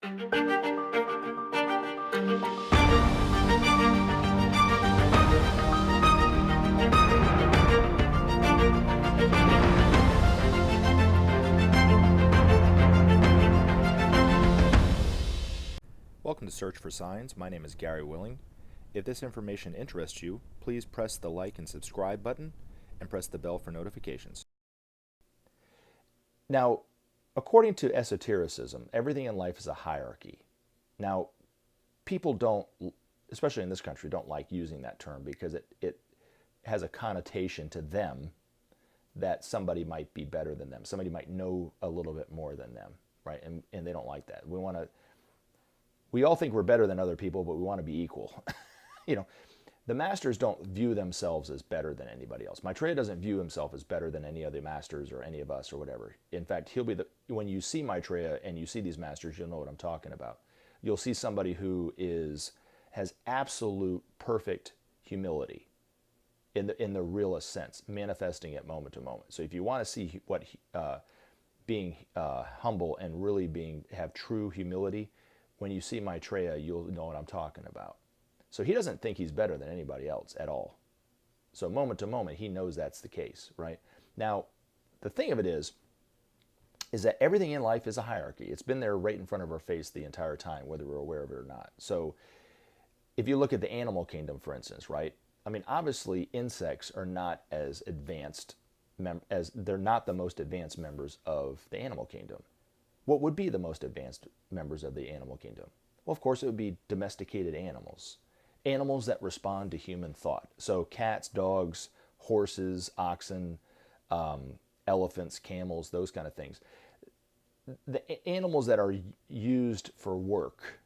Welcome to Search for Signs. My name is Gary Willing. If this information interests you, please press the like and subscribe button and press the bell for notifications. Now, according to esotericism, everything in life is a hierarchy. Now, people don't, especially in this country, don't like using that term because it has a connotation to them that somebody might be better than them. Somebody might know a little bit more than them, right? And they don't like that. We all think we're better than other people, but we want to be equal. The masters don't view themselves as better than anybody else. Maitreya doesn't view himself as better than any other masters or any of us or whatever. In fact, when you see Maitreya and you see these masters, you'll know what I'm talking about. You'll see somebody who has absolute perfect humility in the realest sense, manifesting it moment to moment. So if you want to see what being humble and really have true humility, when you see Maitreya, you'll know what I'm talking about. So he doesn't think he's better than anybody else at all. So moment to moment, he knows that's the case, right? Now, the thing of it is that everything in life is a hierarchy. It's been there right in front of our face the entire time, whether we're aware of it or not. So if you look at the animal kingdom, for instance, right? I mean, obviously insects are not as advanced, as they're not the most advanced members of the animal kingdom. What would be the most advanced members of the animal kingdom? Well, of course, it would be domesticated animals. Animals that respond to human thought. So cats, dogs, horses, oxen, elephants, camels, those kind of things. The animals that are used for work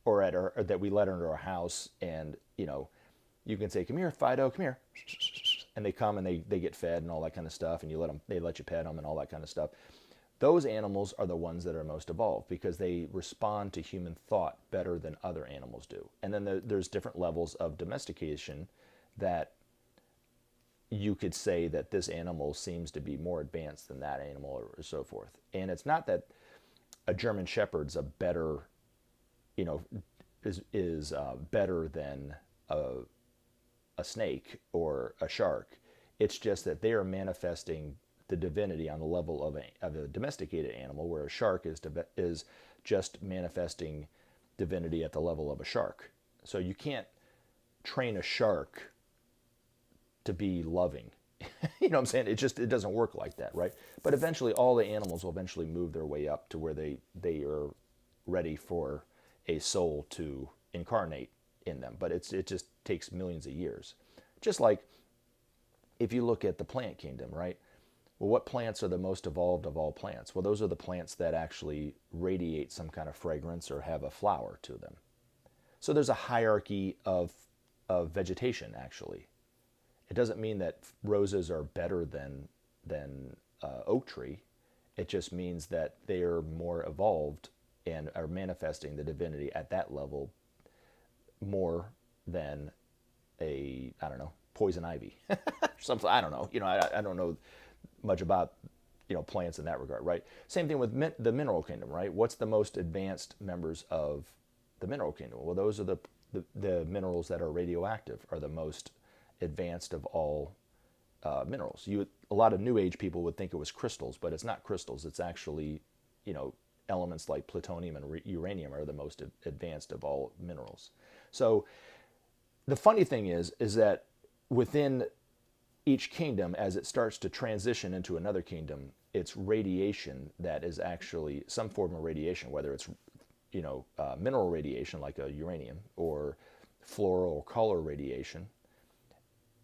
or that we let under our house, and you can say, come here, Fido, come here. And they come and they get fed and all that kind of stuff, and they let you pet them and all that kind of stuff. Those animals are the ones that are most evolved because they respond to human thought better than other animals do. And then there's different levels of domestication that you could say that this animal seems to be more advanced than that animal or so forth. And it's not that a German Shepherd's better than a snake or a shark. It's just that they are manifesting the divinity on the level of a domesticated animal, where a shark is just manifesting divinity at the level of a shark. So you can't train a shark to be loving. You know what I'm saying? It doesn't work like that, right? But eventually all the animals will eventually move their way up to where they are ready for a soul to incarnate in them. But it just takes millions of years. Just like if you look at the plant kingdom, right? Well, what plants are the most evolved of all plants? Well, those are the plants that actually radiate some kind of fragrance or have a flower to them. So there's a hierarchy of vegetation, actually. It doesn't mean that roses are better than oak tree. It just means that they are more evolved and are manifesting the divinity at that level more than poison ivy. Something, I don't know. I don't know much about plants in that regard, right? Same thing with the mineral kingdom, right? What's the most advanced members of the mineral kingdom? Well, those are the minerals that are radioactive, are the most advanced of all minerals. A lot of New Age people would think it was crystals, but it's not crystals. It's actually elements like plutonium and uranium are the most advanced of all minerals. So the funny thing is that within each kingdom, as it starts to transition into another kingdom, it's radiation that is actually some form of radiation, whether it's mineral radiation like a uranium or floral or color radiation.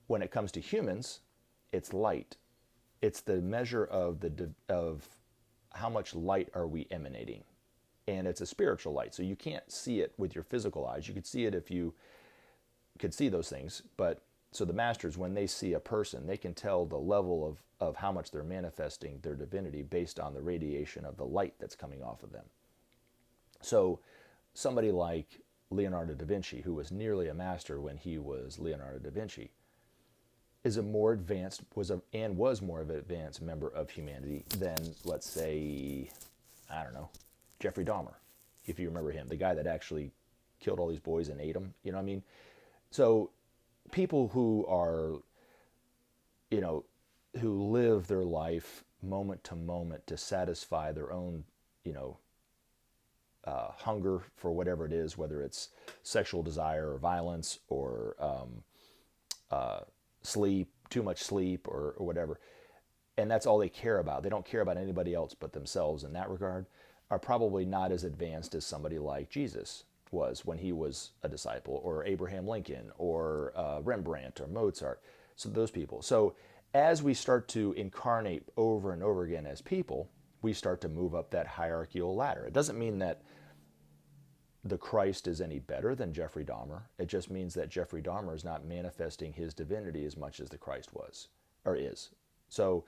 When it comes to humans, it's light. It's the measure of how much light are we emanating, and it's a spiritual light. So you can't see it with your physical eyes. You could see it if you could see those things, but so the masters, when they see a person, they can tell the level of how much they're manifesting their divinity based on the radiation of the light that's coming off of them. So somebody like Leonardo da Vinci, who was nearly a master when he was Leonardo da Vinci, is a more advanced, was more of an advanced member of humanity than, let's say, I don't know, Jeffrey Dahmer. if you remember him, the guy that actually killed all these boys and ate them. You know what I mean? So people who are, you know, who live their life moment to moment to satisfy their own, you know, hunger for whatever it is, whether it's sexual desire or violence or sleep, too much sleep or whatever, and that's all they care about. They don't care about anybody else but themselves in that regard, are probably not as advanced as somebody like Jesus was when he was a disciple, or Abraham Lincoln, or Rembrandt, or Mozart. So those people. So as we start to incarnate over and over again as people, we start to move up that hierarchical ladder. It doesn't mean that the Christ is any better than Jeffrey Dahmer. It just means that Jeffrey Dahmer is not manifesting his divinity as much as the Christ was, or is. So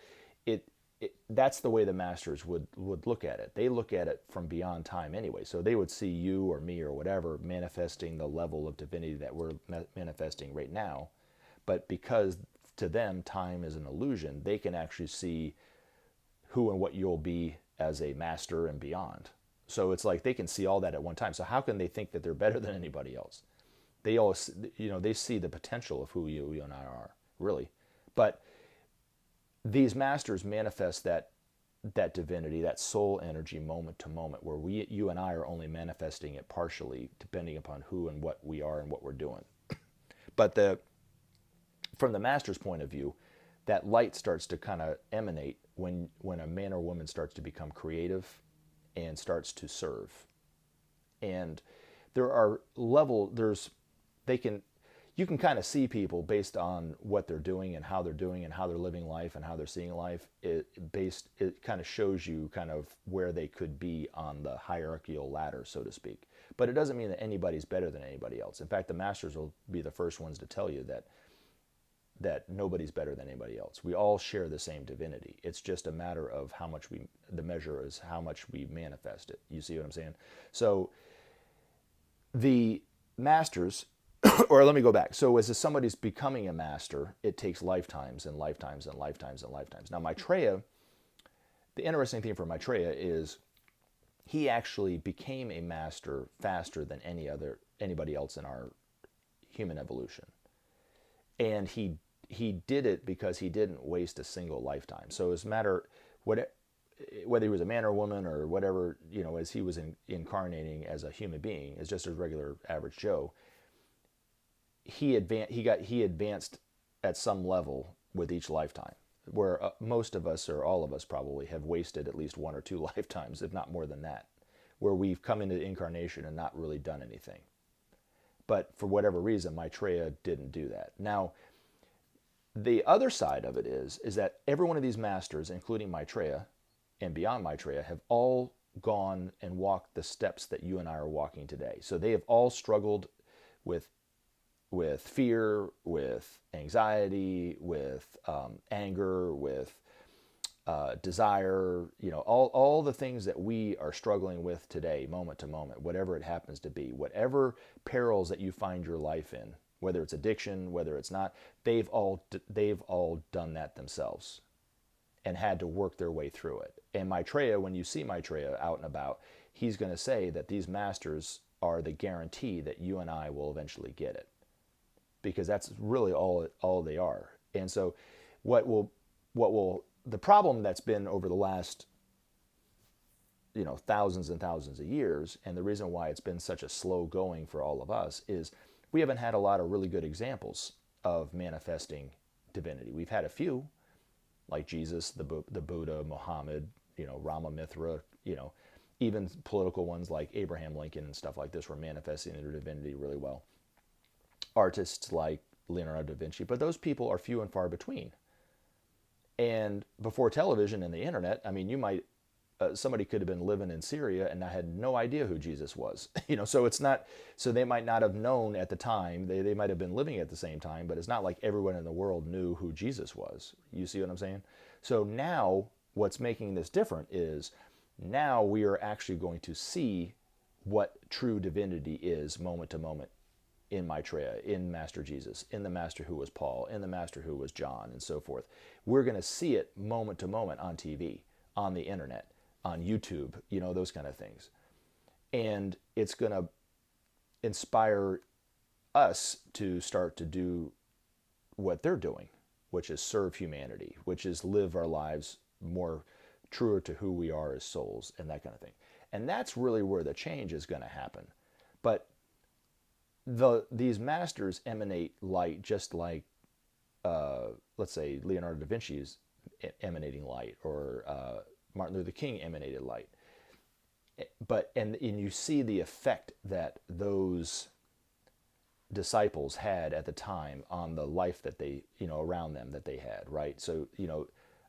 that's the way the masters would look at it. They look at it from beyond time anyway. So they would see you or me or whatever manifesting the level of divinity that we're manifesting right now. But because to them time is an illusion, they can actually see who and what you'll be as a master and beyond. So it's like they can see all that at one time. So how can they think that they're better than anybody else? They all, you know, they see the potential of who you and I are, really. But these masters manifest that divinity, that soul energy moment to moment, where you and I are only manifesting it partially, depending upon who and what we are and what we're doing. But from the master's point of view, that light starts to kind of emanate when a man or woman starts to become creative and starts to serve. And there are you can kind of see people based on what they're doing and how they're doing and how they're living life and how they're seeing life. It kind of shows you kind of where they could be on the hierarchical ladder, so to speak. But it doesn't mean that anybody's better than anybody else. In fact, the masters will be the first ones to tell you that nobody's better than anybody else. We all share the same divinity. It's just a matter of the measure is how much we manifest it. You see what I'm saying? So the masters, or let me go back. So as somebody's becoming a master, it takes lifetimes and lifetimes and lifetimes and lifetimes. Now Maitreya, the interesting thing for Maitreya is he actually became a master faster than anybody else in our human evolution. And he did it because he didn't waste a single lifetime. So it's a matter whether he was a man or woman or whatever, you know, as he was incarnating as a human being, as just a regular average Joe, he advanced at some level with each lifetime, where most of us, or all of us probably, have wasted at least one or two lifetimes, if not more than that, where we've come into the incarnation and not really done anything. But for whatever reason, Maitreya didn't do that. Now, the other side of it is that every one of these masters, including Maitreya and beyond Maitreya, have all gone and walked the steps that you and I are walking today. So they have all struggled with fear, with anxiety, with anger, with desire, you know, all the things that we are struggling with today, moment to moment, whatever it happens to be, whatever perils that you find your life in, whether it's addiction, whether it's not, they've all done that themselves and had to work their way through it. And Maitreya, when you see Maitreya out and about, he's going to say that these masters are the guarantee that you and I will eventually get it, because that's really all they are. And so the problem that's been over the last, you know, thousands and thousands of years, and the reason why it's been such a slow going for all of us, is we haven't had a lot of really good examples of manifesting divinity. We've had a few, like Jesus, the Buddha, Muhammad, you know, Rama Mithra, you know, even political ones like Abraham Lincoln and stuff like this were manifesting their divinity really well. Artists like Leonardo da Vinci, but those people are few and far between. And before television and the internet, I mean, somebody could have been living in Syria and I had no idea who Jesus was. You know, so they might not have known at the time. They might have been living at the same time, but it's not like everyone in the world knew who Jesus was. You see what I'm saying? So now what's making this different is now we are actually going to see what true divinity is moment to moment in Maitreya, in Master Jesus, in the Master who was Paul, in the Master who was John, and so forth. We're going to see it moment to moment on TV, on the internet, on YouTube, you know, those kind of things. And it's going to inspire us to start to do what they're doing, which is serve humanity, which is live our lives more truer to who we are as souls and that kind of thing. And that's really where the change is going to happen. But these masters emanate light just like, let's say, Leonardo da Vinci is emanating light, or Martin Luther King emanated light. But and you see the effect that those disciples had at the time on the life that they, around them that they had, right? So,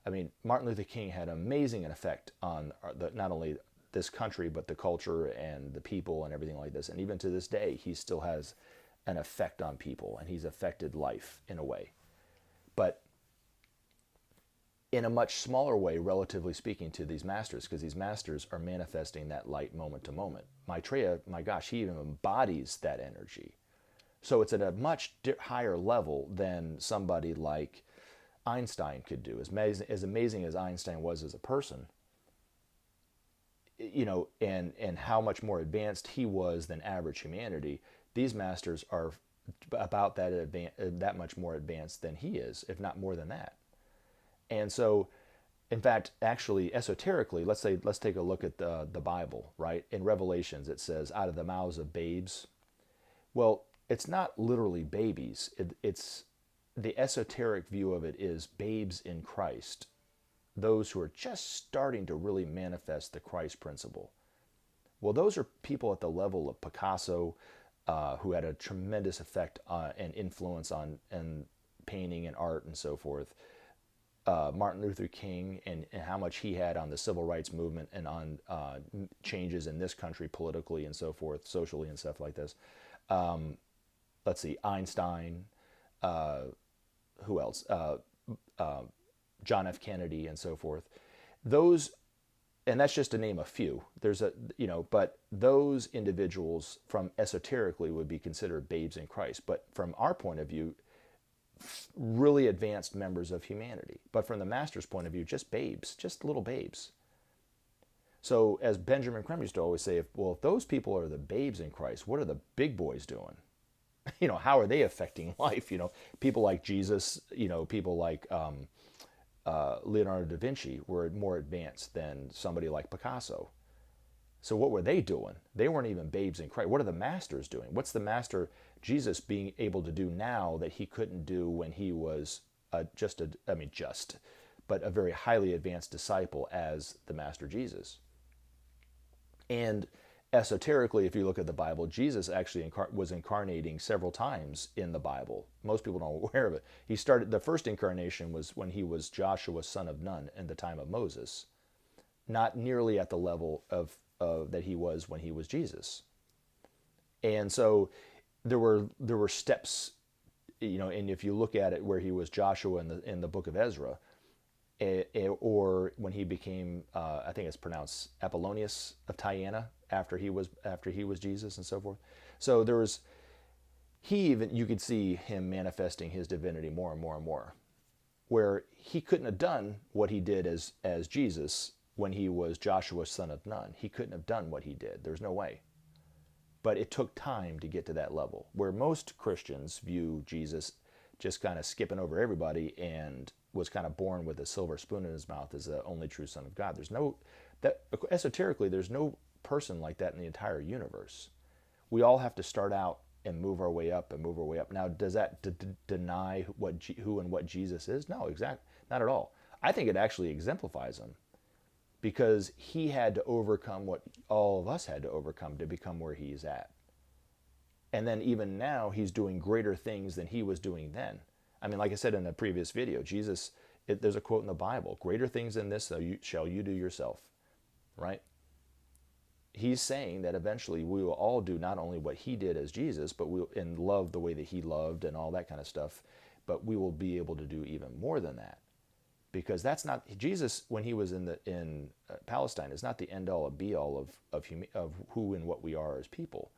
I mean, Martin Luther King had an amazing effect on not only this country, but the culture and the people and everything like this. And even to this day, he still has an effect on people, and he's affected life in a way. But in a much smaller way, relatively speaking, to these masters, because these masters are manifesting that light moment to moment. Maitreya, my gosh, he even embodies that energy. So it's at a much higher level than somebody like Einstein could do. As amazing as Einstein was as a person, and how much more advanced he was than average humanity, these masters are about that much more advanced than he is, if not more than that. And so, in fact, actually, esoterically, let's take a look at the Bible, right? In Revelations, it says, out of the mouths of babes. Well, it's not literally babies. It's the esoteric view of it is babes in Christ, those who are just starting to really manifest the Christ principle. Well, those are people at the level of Picasso, who had a tremendous effect and influence on painting and art and so forth. Martin Luther King and how much he had on the civil rights movement and on changes in this country politically and so forth, socially and stuff like this. Let's see, Einstein, who else? John F. Kennedy and so forth. Those, and that's just to name a few. But those individuals from esoterically would be considered babes in Christ. But from our point of view, really advanced members of humanity. But from the master's point of view, just babes, just little babes. So as Benjamin Creme used to always say, if those people are the babes in Christ, what are the big boys doing? How are they affecting life? People like Jesus, people like Leonardo da Vinci were more advanced than somebody like Picasso. So what were they doing? They weren't even babes in Christ. What are the masters doing? What's the master Jesus being able to do now that he couldn't do when he was but a very highly advanced disciple as the master Jesus? And esoterically, if you look at the Bible, Jesus actually was incarnating several times in the Bible. Most people don't aware of it. The first incarnation was when he was Joshua, son of Nun, in the time of Moses. Not nearly at the level of that he was when he was Jesus. And so there were steps, and if you look at it where he was Joshua in the book of Ezra, or when he became, I think it's pronounced Apollonius of Tyana after he was Jesus and so forth. So you could see him manifesting his divinity more and more and more, where he couldn't have done what he did as Jesus when he was Joshua, son of Nun. He couldn't have done what he did. There's no way. But it took time to get to that level, where most Christians view Jesus just kind of skipping over everybody and was kind of born with a silver spoon in his mouth as the only true Son of God. Esoterically, there's no person like that in the entire universe. We all have to start out and move our way up and move our way up. Now, does that deny who and what Jesus is? No, not at all. I think it actually exemplifies him, because he had to overcome what all of us had to overcome to become where he's at. And then even now, he's doing greater things than he was doing then. I mean, like I said in the previous video, Jesus, there's a quote in the Bible, greater things than this shall you do yourself, right? He's saying that eventually we will all do not only what he did as Jesus, but and love the way that he loved and all that kind of stuff, but we will be able to do even more than that. Because that's not Jesus when he was in Palestine is not the end all and be all of who and what we are as people.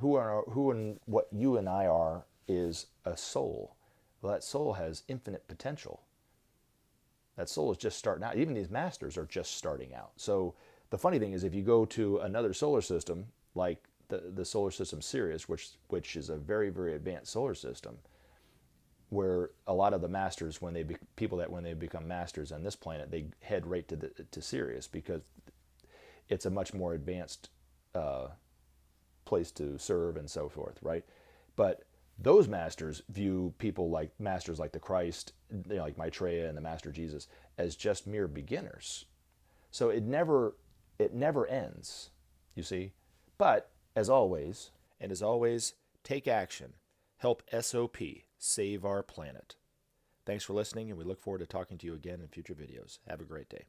Who and what you and I are is a soul. Well, that soul has infinite potential. That soul is just starting out. Even these masters are just starting out. So The funny thing is, if you go to another solar system, like the solar system Sirius, which is a very, very advanced solar system, where a lot of the masters, when they become masters on this planet, they head right to Sirius, because it's a much more advanced place to serve and so forth, right? But those masters view people like masters like the Christ, like Maitreya and the Master Jesus, as just mere beginners. So it never ends, you see. But as always, take action. Help SOP save our planet. Thanks for listening, and we look forward to talking to you again in future videos. Have a great day.